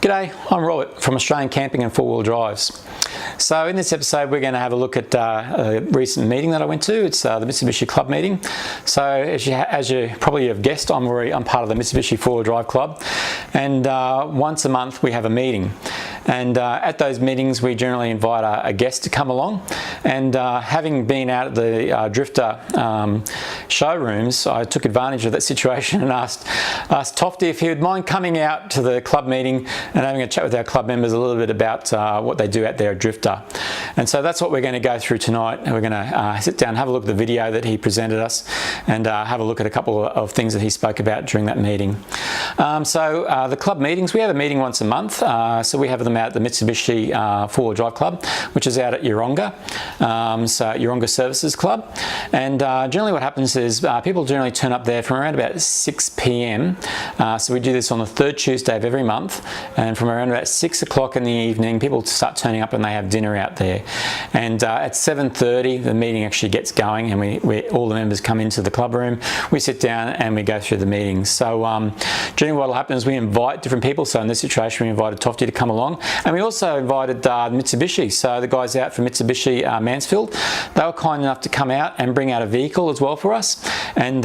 G'day, I'm Robert from Australian Camping and Four-Wheel Drives. So in this episode we're going to have a look at a recent meeting that I went to. It's the Mitsubishi Club meeting. So as you probably have guessed, I'm part of the Mitsubishi Four-Wheel Drive Club, and once a month we have a meeting. And at those meetings we generally invite a guest to come along, and having been out at the Drifta showrooms, I took advantage of that situation and asked Tofty if he would mind coming out to the club meeting and having a chat with our club members a little bit about what they do out there at Drifta. And so that's what we're going to go through tonight. We're going to sit down, have a look at the video that he presented us, and have a look at a couple of things that he spoke about during that meeting. The club meetings, we have a meeting once a month. So we have them out at the Mitsubishi Four-Wheel Drive Club, which is out at Yeronga, Yeronga Services Club. And generally what happens is people generally turn up there from around about 6 p.m. So we do this on the third Tuesday of every month, and from around about 6 o'clock in the evening people start turning up and they have dinner out there. And at 7:30 the meeting actually gets going, and all the members come into the club room, we sit down and we go through the meetings. So generally what will happen is we invite different people. So in this situation we invited Tofty to come along, and we also invited Mitsubishi. So the guys out from Mitsubishi Mansfield, they were kind enough to come out and bring out a vehicle as well for us, and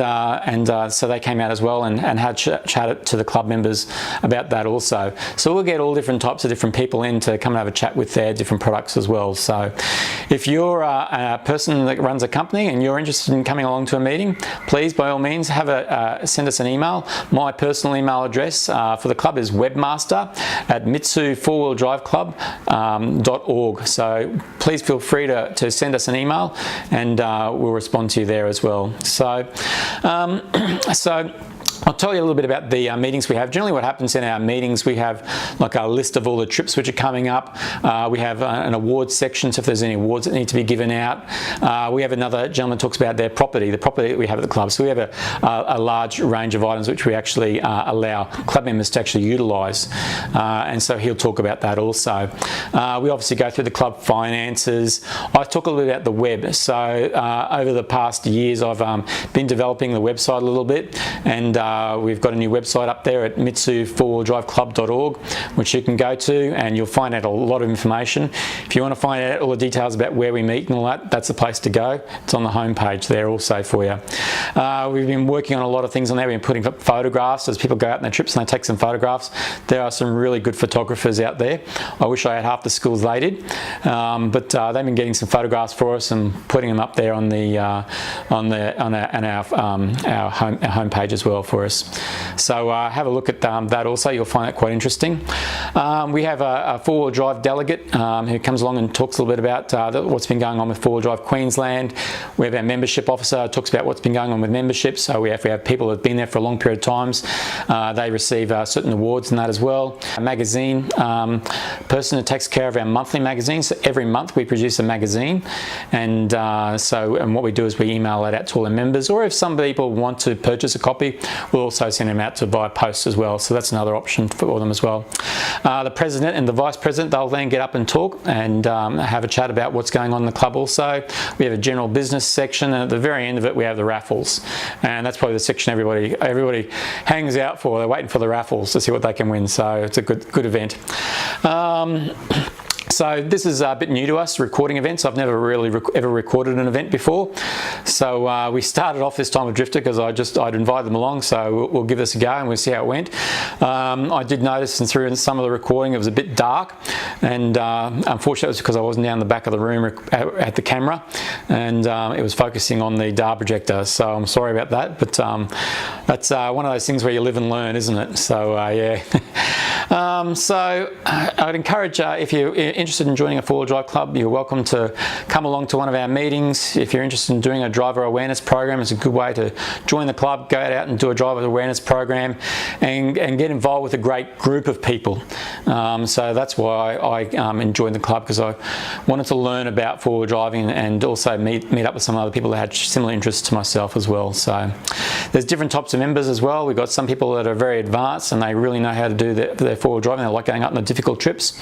so they came out as well and had chat to the club members about that also. So we'll get all different types of different people in to come and have a chat with their different products as well. So if you're a person that runs a company and you're interested in coming along to a meeting, please by all means send us an email. My personal email address for the club is webmaster@mitsu4wheeldriveclub.org. So please feel free to send us an email, and we'll respond to you there as well. So I'll tell you a little bit about the meetings we have. Generally what happens in our meetings, we have like a list of all the trips which are coming up. We have an awards section, so if there's any awards that need to be given out. We have another gentleman talks about their property, the property that we have at the club. So we have a large range of items which we actually allow club members to actually utilise, and so he'll talk about that also. We obviously go through the club finances. I talk a little bit about the web. So over the past years I've been developing the website a little bit, and we've got a new website up there at mitsu4wheeldriveclub.org, which you can go to, and you'll find out a lot of information. If you want to find out all the details about where we meet and all that, that's the place to go. It's on the home page there also for you. We've been working on a lot of things on there. We've been putting up photographs as people go out on their trips and they take some photographs. There are some really good photographers out there. I wish I had half the skills they did, but they've been getting some photographs for us and putting them up there on our home page as well for us. So have a look at that also. You'll find that quite interesting. We have a four-wheel drive delegate who comes along and talks a little bit about what's been going on with four-wheel drive Queensland. We have our membership officer who talks about what's been going on with membership. So we have people that have been there for a long period of times. They receive certain awards and that as well. A magazine person who takes care of our monthly magazine. So every month we produce a magazine, and what we do is we email that out to all the members, or if some people want to purchase a copy, we'll also send them out to buy posts as well. So that's another option for them as well. The president and the vice president, they'll then get up and talk and have a chat about what's going on in the club also. We have a general business section, and at the very end of it we have the raffles, and that's probably the section everybody hangs out for. They're waiting for the raffles to see what they can win. So it's a good event. So this is a bit new to us, recording events. I've never really ever recorded an event before. So we started off this time with Drifta because I'd invite them along, so we'll give this a go and we'll see how it went. I did notice through some of the recording it was a bit dark, and unfortunately it was because I wasn't down the back of the room at the camera, and it was focusing on the DAR projector, so I'm sorry about that, but that's one of those things where you live and learn, isn't it? So yeah. So I'd encourage, if you're interested in joining a four-wheel drive club, you're welcome to come along to one of our meetings. If you're interested in doing a driver awareness program, it's a good way to join the club, go out and do a driver awareness program and get involved with a great group of people. So that's why I joined the club, because I wanted to learn about four-wheel driving and also meet up with some other people that had similar interests to myself as well. So there's different types of members as well. We've got some people that are very advanced and they really know how to do their four-wheel driving. They like going up on the difficult trips.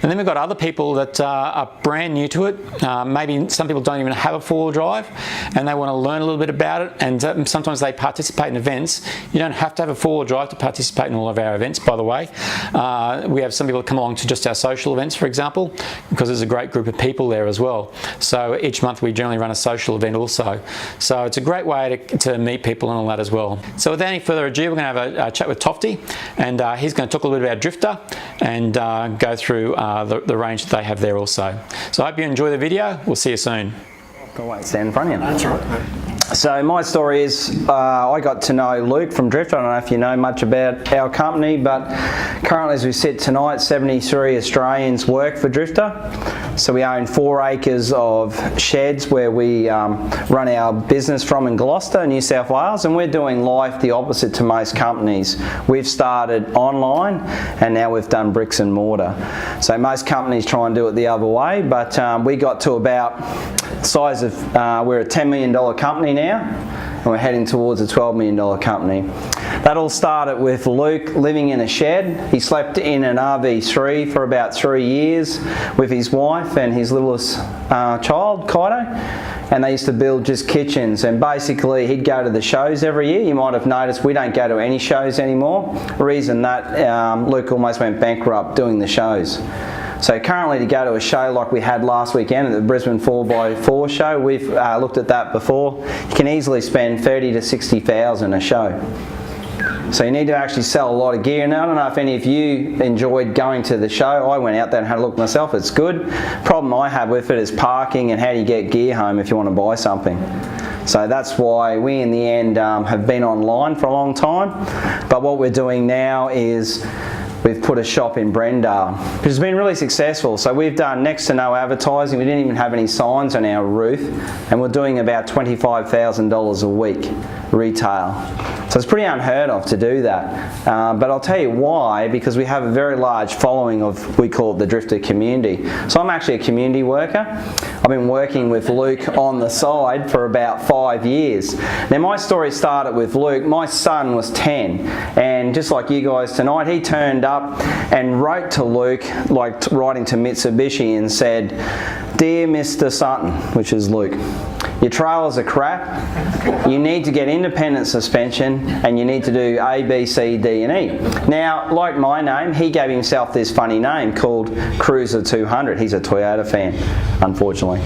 And then we've got other people that are brand new to it. Maybe some people don't even have a four-wheel drive and they want to learn a little bit about it, and sometimes they participate in events. You don't have to have a four-wheel drive to participate in all of our events, by the way. We have some people that come along to just our social events, for example, because there's a great group of people there as well. So each month we generally run a social event also. So it's a great way to meet people and all that as well. So without any further ado, we're going to have a chat with Tofty, and he's going to talk a little bit about Drifta and go through the range that they have there also. So I hope you enjoy the video. We'll see you soon. Go away, stand in front of you. That's right. So my story is, I got to know Luke from Drifta. I don't know if you know much about our company, but currently as we sit tonight, 73 Australians work for Drifta. So we own 4 acres of sheds where we run our business from in Gloucester, New South Wales, and we're doing life the opposite to most companies. We've started online and now we've done bricks and mortar. So most companies try and do it the other way, but we got to about size of, we're a $10 million company now, and we're heading towards a $12 million company. That all started with Luke living in a shed. He slept in an RV3 for about 3 years with his wife and his littlest child, Kaido, and they used to build just kitchens, and basically he'd go to the shows every year. You might have noticed we don't go to any shows anymore. The reason that Luke almost went bankrupt doing the shows. So currently, to go to a show like we had last weekend at the Brisbane 4x4 show, we've looked at that before. You can easily spend 30 to 60,000 a show. So you need to actually sell a lot of gear. Now, I don't know if any of you enjoyed going to the show. I went out there and had a look myself. It's good. Problem I have with it is parking and how do you get gear home if you want to buy something. So that's why we in the end have been online for a long time. But what we're doing now is we've put a shop in Brendale, which has been really successful. So we've done next to no advertising. We didn't even have any signs on our roof, and we're doing about $25,000 a week retail. So it's pretty unheard of to do that. But I'll tell you why, because we have a very large following of, we call it the Drifter community. So I'm actually a community worker. I've been working with Luke on the side for about 5 years. Now my story started with Luke. My son was 10, and just like you guys tonight, he turned up and wrote to Luke, like writing to Mitsubishi, and said, "Dear Mr. Sutton," which is Luke, "your trailers are crap. You need to get independent suspension and you need to do A, B, C, D and E." Now, like my name, he gave himself this funny name called Cruiser 200. He's a Toyota fan, unfortunately.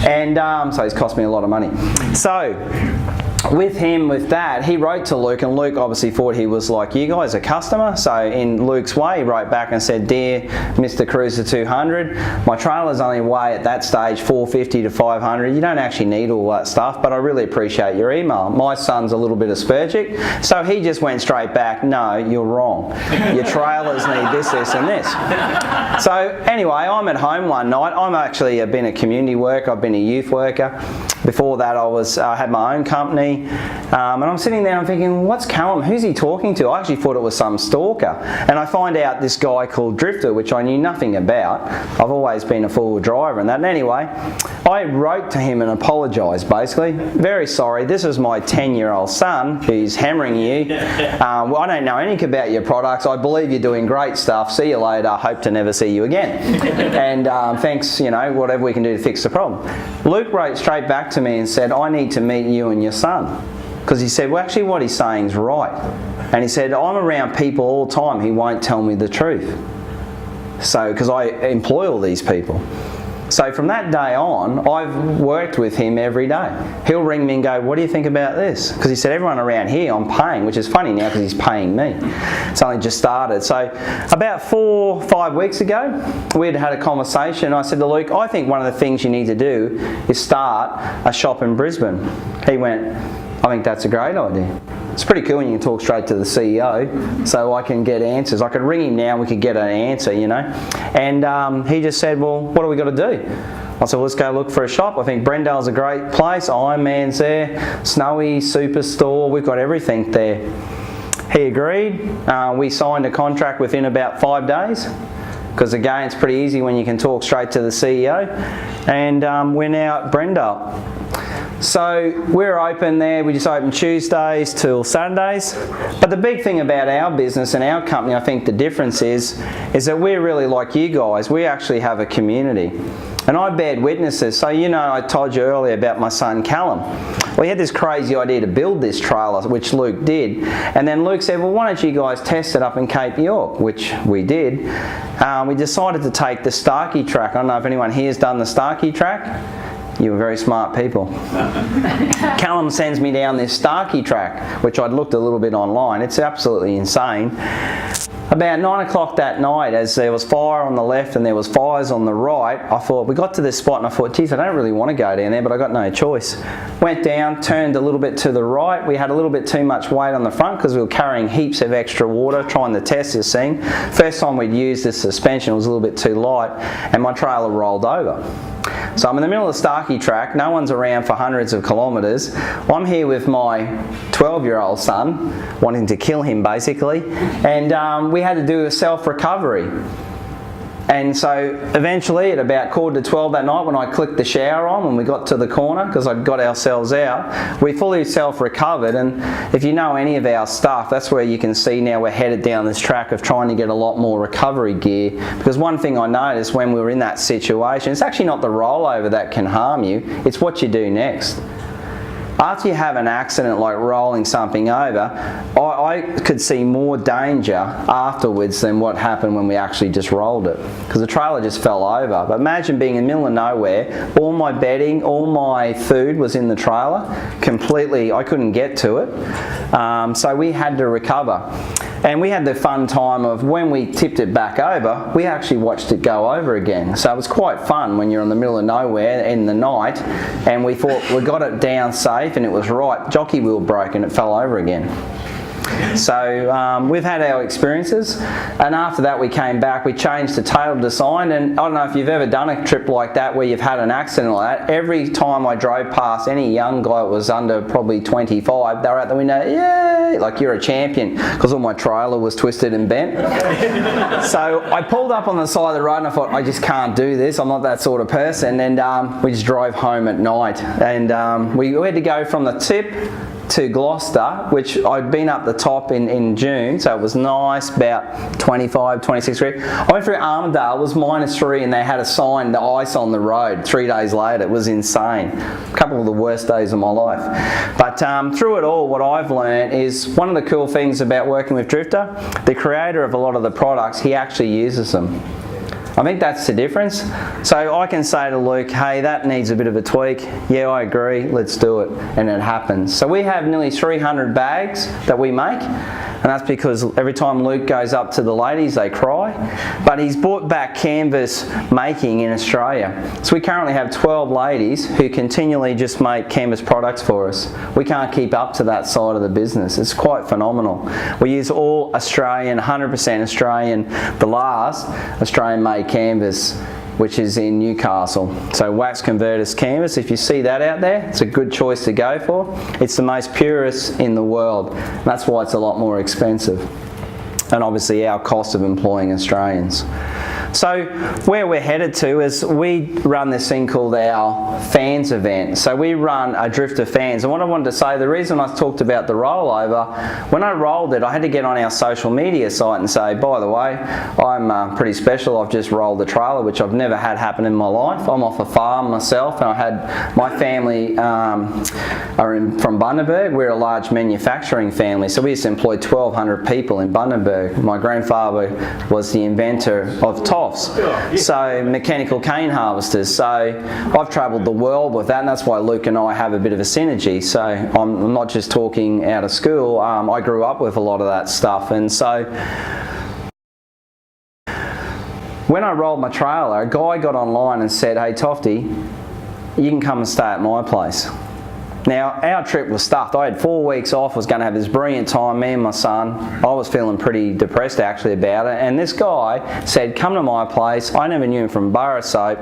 And so he's cost me a lot of money. So with him, with that, he wrote to Luke, and Luke obviously thought he was like you guys, a customer. So in Luke's way, he wrote back and said, "Dear Mr. Cruiser 200, my trailers only weigh at that stage 450 to 500. You don't actually need all that stuff, but I really appreciate your email. My son's a little bit aspergic." So he just went straight back, "No, you're wrong. Your trailers need this, this and this." So anyway, I'm at home one night. I've been a community worker. I've been a youth worker. Before that, I had my own company. And I'm sitting there and I'm thinking, what's Callum? Who's he talking to? I actually thought it was some stalker. And I find out this guy called Drifta, which I knew nothing about. I've always been a four-wheel driver and that. And anyway, I wrote to him and apologised, basically. "Very sorry, this is my 10-year-old son who's hammering you. Well, I don't know anything about your products. I believe you're doing great stuff. See you later. Hope to never see you again. And thanks, whatever we can do to fix the problem." Luke wrote straight back to me and said, "I need to meet you and your son." Because he said, well, actually what he's saying is right. And he said, "I'm around people all the time who won't tell me the truth." So, because I employ all these people. So from that day on, I've worked with him every day. He'll ring me and go, "What do you think about this?" Because he said, "Everyone around here I'm paying," which is funny now because he's paying me. It's only just started. So about 4 or 5 weeks ago, we'd had a conversation. I said to Luke, "I think one of the things you need to do is start a shop in Brisbane." He went, "I think that's a great idea." It's pretty cool when you can talk straight to the CEO, so I can get answers. I could ring him now, we could get an answer, you know. And he just said, well, what do we got to do? I said, well, let's go look for a shop. I think Brendale's a great place. Iron Man's there, Snowy, Superstore, we've got everything there. He agreed. We signed a contract within about 5 days, because again, it's pretty easy when you can talk straight to the CEO. And we're now at Brendale. So we're open there, we just open Tuesdays till Saturdays. But the big thing about our business and our company, I think the difference is that we're really like you guys. We actually have a community. And I bear witnesses. So you know, I told you earlier about my son Callum. Well, he had this crazy idea to build this trailer, which Luke did. And then Luke said, well, why don't you guys test it up in Cape York, which we did. We decided to take the Starkey track. I don't know if anyone here has done the Starkey track. You were very smart people. Callum sends me down this Starkey track, which I'd looked a little bit online. It's absolutely insane. About 9 o'clock that night, as there was fire on the left and there was fires on the right, I thought, we got to this spot and I thought, geez, I don't really want to go down there, but I got no choice. Went down, turned a little bit to the right. We had a little bit too much weight on the front because we were carrying heaps of extra water trying to test this thing. First time we'd used this suspension, it was a little bit too light and my trailer rolled over. So I'm in the middle of the Starkey track, no one's around for hundreds of kilometres. I'm here with my 12-year-old son, wanting to kill him basically, and we had to do a self-recovery. And so eventually at about 11:45 that night, when I clicked the shower on, when we got to the corner, because I'd got ourselves out, we fully self-recovered. And if you know any of our stuff, that's where you can see now we're headed down this track of trying to get a lot more recovery gear. Because one thing I noticed when we were in that situation, it's actually not the rollover that can harm you, it's what you do next. After you have an accident like rolling something over, I could see more danger afterwards than what happened when we actually just rolled it, because the trailer just fell over. But imagine being in the middle of nowhere, all my bedding, all my food was in the trailer, completely, I couldn't get to it. So we had to recover. And we had the fun time of when we tipped it back over, we actually watched it go over again. So it was quite fun when you're in the middle of nowhere in the night, and we thought we got it down safe and it was right. Jockey wheel broke and it fell over again. So we've had our experiences, and after that we came back, we changed the tail design. And I don't know if you've ever done a trip like that where you've had an accident like that. Every time I drove past any young guy that was under probably 25, they were out the window, yay, like you're a champion, because all my trailer was twisted and bent. So I pulled up on the side of the road and I thought, I just can't do this, I'm not that sort of person. And we just drove home at night, and we had to go from the tip to Gloucester, which I'd been up the top in June, so it was nice, about 25, 26 degrees. I went through Armidale, it was -3, and they had a sign, the ice on the road 3 days later. It was insane. A couple of the worst days of my life. But through it all, what I've learned is one of the cool things about working with Drifta, the creator of a lot of the products, he actually uses them. I think that's the difference. So I can say to Luke, hey, that needs a bit of a tweak. Yeah, I agree, let's do it. And it happens. So we have nearly 300 bags that we make. And that's because every time Luke goes up to the ladies, they cry. But he's brought back canvas making in Australia. So we currently have 12 ladies who continually just make canvas products for us. We can't keep up to that side of the business. It's quite phenomenal. We use all Australian, 100% Australian, the last Australian made canvas, which is in Newcastle. So wax converters canvas, if you see that out there, it's a good choice to go for. It's the most purest in the world. That's why it's a lot more expensive. And obviously our cost of employing Australians. So where we're headed to is we run this thing called our fans event. So we run a Drifta fans. And what I wanted to say, the reason I talked about the rollover, when I rolled it, I had to get on our social media site and say, by the way, I'm pretty special. I've just rolled the trailer, which I've never had happen in my life. I'm off a farm myself, and I had my family from Bundaberg. We're a large manufacturing family, so we used to employ 1,200 people in Bundaberg. My grandfather was the inventor of Tofty. So mechanical cane harvesters. So I've travelled the world with that, and that's why Luke and I have a bit of a synergy. So I'm not just talking out of school. I grew up with a lot of that stuff, and so when I rolled my trailer, a guy got online and said, hey Tofty, you can come and stay at my place. Now, our trip was stuffed. I had 4 weeks off, was going to have this brilliant time, me and my son. I was feeling pretty depressed actually about it, and this guy said, come to my place. I never knew him from bar of soap.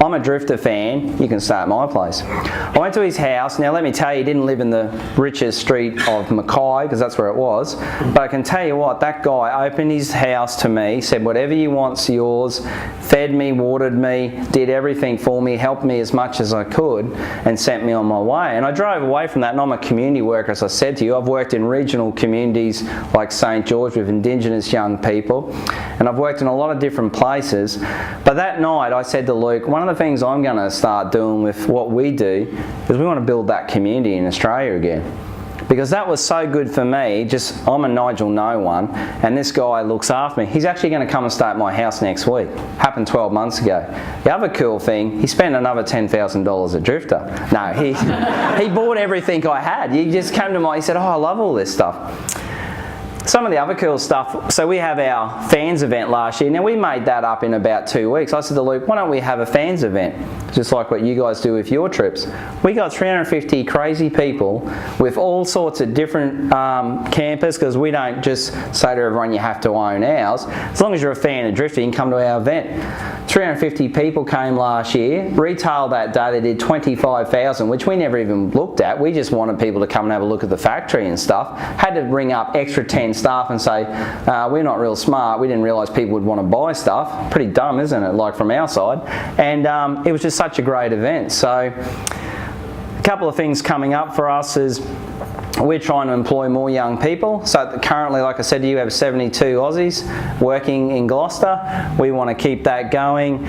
I'm a Drifta fan, you can stay at my place. I went to his house. Now let me tell you, he didn't live in the richest street of Mackay, because that's where it was, but I can tell you what, that guy opened his house to me, said whatever you want's yours, fed me, watered me, did everything for me, helped me as much as I could, and sent me on my way. And I drove away from that, and I'm a community worker, as I said to you. I've worked in regional communities like St George with Indigenous young people, and I've worked in a lot of different places. But that night I said to Luke, one of the things I'm going to start doing with what we do is we want to build that community in Australia again. Because that was so good for me. I'm a Nigel no one, and this guy looks after me. He's actually going to come and stay at my house next week. Happened 12 months ago. The other cool thing, he spent another $10,000 at Drifta. No, he bought everything I had. He just came to he said, oh, I love all this stuff. Some of the other cool stuff, so we have our fans event last year. Now we made that up in about 2 weeks. I said to Luke, why don't we have a fans event? Just like what you guys do with your trips. We got 350 crazy people with all sorts of different campers, because we don't just say to everyone you have to own ours. As long as you're a fan of Drifta, you can come to our event. 350 people came last year. Retail that day, they did 25,000, which we never even looked at. We just wanted people to come and have a look at the factory and stuff. Had to bring up extra 10 staff and say, we're not real smart. We didn't realise people would want to buy stuff. Pretty dumb, isn't it, like from our side? And it was just such a great event. So a couple of things coming up for us is we're trying to employ more young people. So currently, like I said to you, we have 72 Aussies working in Gloucester. We want to keep that going.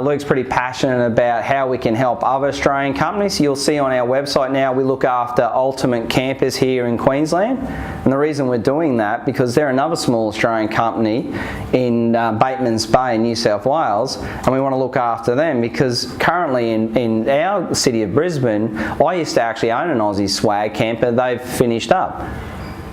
Luke's pretty passionate about how we can help other Australian companies. You'll see on our website now we look after ultimate campers here in Queensland. And the reason we're doing that, because they're another small Australian company in Bateman's Bay in New South Wales, and we want to look after them because currently in our city of Brisbane, I used to actually own an Aussie swag camper. They've finished up,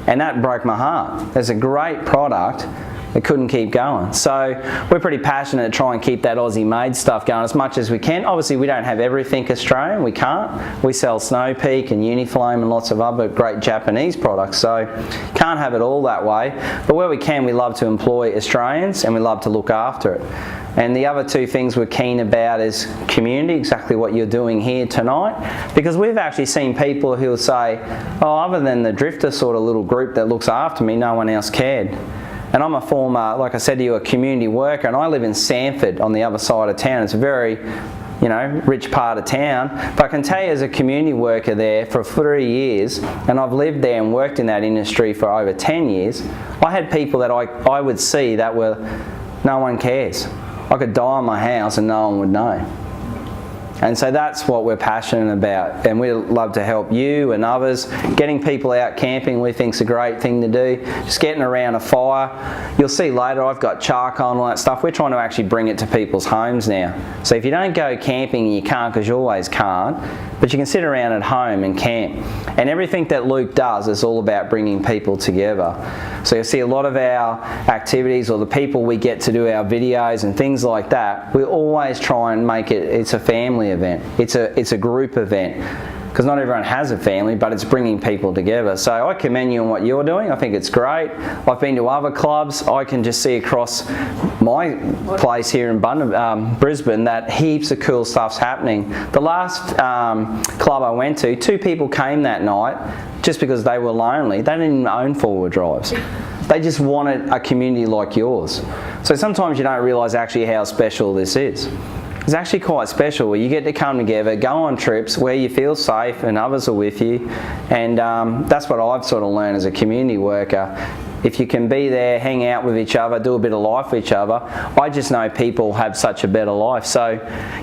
and that broke my heart. There's a great product, it couldn't keep going. So we're pretty passionate to try and keep that Aussie made stuff going as much as we can. Obviously we don't have everything Australian, we can't. We sell Snow Peak and Uniflame and lots of other great Japanese products, so can't have it all that way. But where we can, we love to employ Australians and we love to look after it. And the other two things we're keen about is community, exactly what you're doing here tonight, because we've actually seen people who will say, oh, other than the Drifta sort of little group that looks after me, no one else cared. And I'm a former, like I said to you, a community worker, and I live in Sanford on the other side of town. It's a very, rich part of town. But I can tell you, as a community worker there for 3 years, and I've lived there and worked in that industry for over 10 years, I had people that I would see that were, no one cares. I could die in my house and no one would know. And so that's what we're passionate about, and we love to help you and others. Getting people out camping we think's a great thing to do. Just getting around a fire. You'll see later I've got charcoal and all that stuff. We're trying to actually bring it to people's homes now. So if you don't go camping, you can't, because you always can't, but you can sit around at home and camp. And everything that Luke does is all about bringing people together. So you'll see a lot of our activities, or the people we get to do our videos and things like that, we always try and make it's a family event. It's a group event, because not everyone has a family, but it's bringing people together. So I commend you on what you're doing. I think it's great. I've been to other clubs. I can just see across my place here in Brisbane that heaps of cool stuff's happening. The last club I went to, 2 people came that night just because they were lonely. They didn't even own 4-wheel drives. They just wanted a community like yours. So sometimes you don't realise actually how special this is. It's actually quite special, where you get to come together, go on trips where you feel safe and others are with you, and that's what I've sort of learned as a community worker. If you can be there, hang out with each other, do a bit of life with each other, I just know people have such a better life. So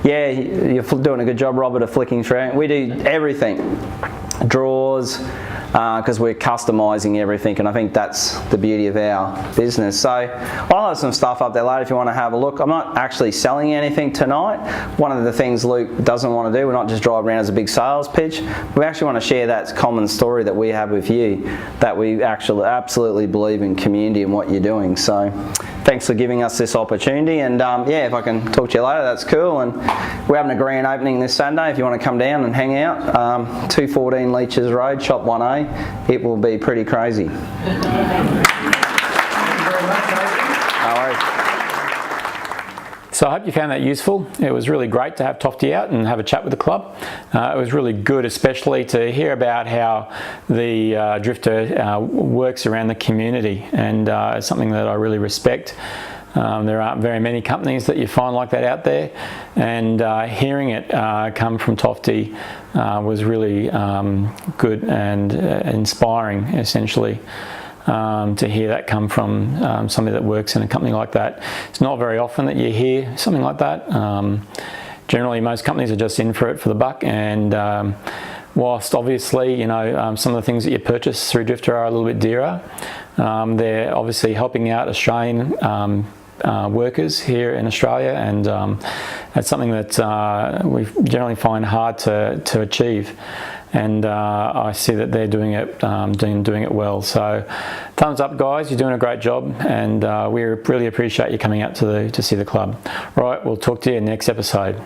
yeah, you're doing a good job, Robert, of flicking through. We do everything. Drawers, because we're customising everything, and I think that's the beauty of our business. So I'll have some stuff up there later if you want to have a look. I'm not actually selling anything tonight. One of the things Luke doesn't want to do, we're not just driving around as a big sales pitch. We actually want to share that common story that we have with you, that we actually absolutely believe in community and what you're doing. So thank thanks for giving us this opportunity. And yeah, if I can talk to you later, that's cool. And we're having a grand opening this Sunday. If you want to come down and hang out, 214 Leitchs Road, Shop 1A. It will be pretty crazy. So I hope you found that useful. It was really great to have Tofty out and have a chat with the club. It was really good, especially to hear about how the Drifter works around the community, and it's something that I really respect. There aren't very many companies that you find like that out there, and hearing it come from Tofty was really good and inspiring, essentially. To hear that come from somebody that works in a company like that. It's not very often that you hear something like that. Generally, most companies are just in for it for the buck, and whilst obviously, you know, some of the things that you purchase through Drifter are a little bit dearer, they're obviously helping out Australian workers here in Australia, and that's something that we generally find hard to achieve. And I see that they're doing it well. So thumbs up, guys, you're doing a great job, and we really appreciate you coming out to see the club. Right, we'll talk to you next episode.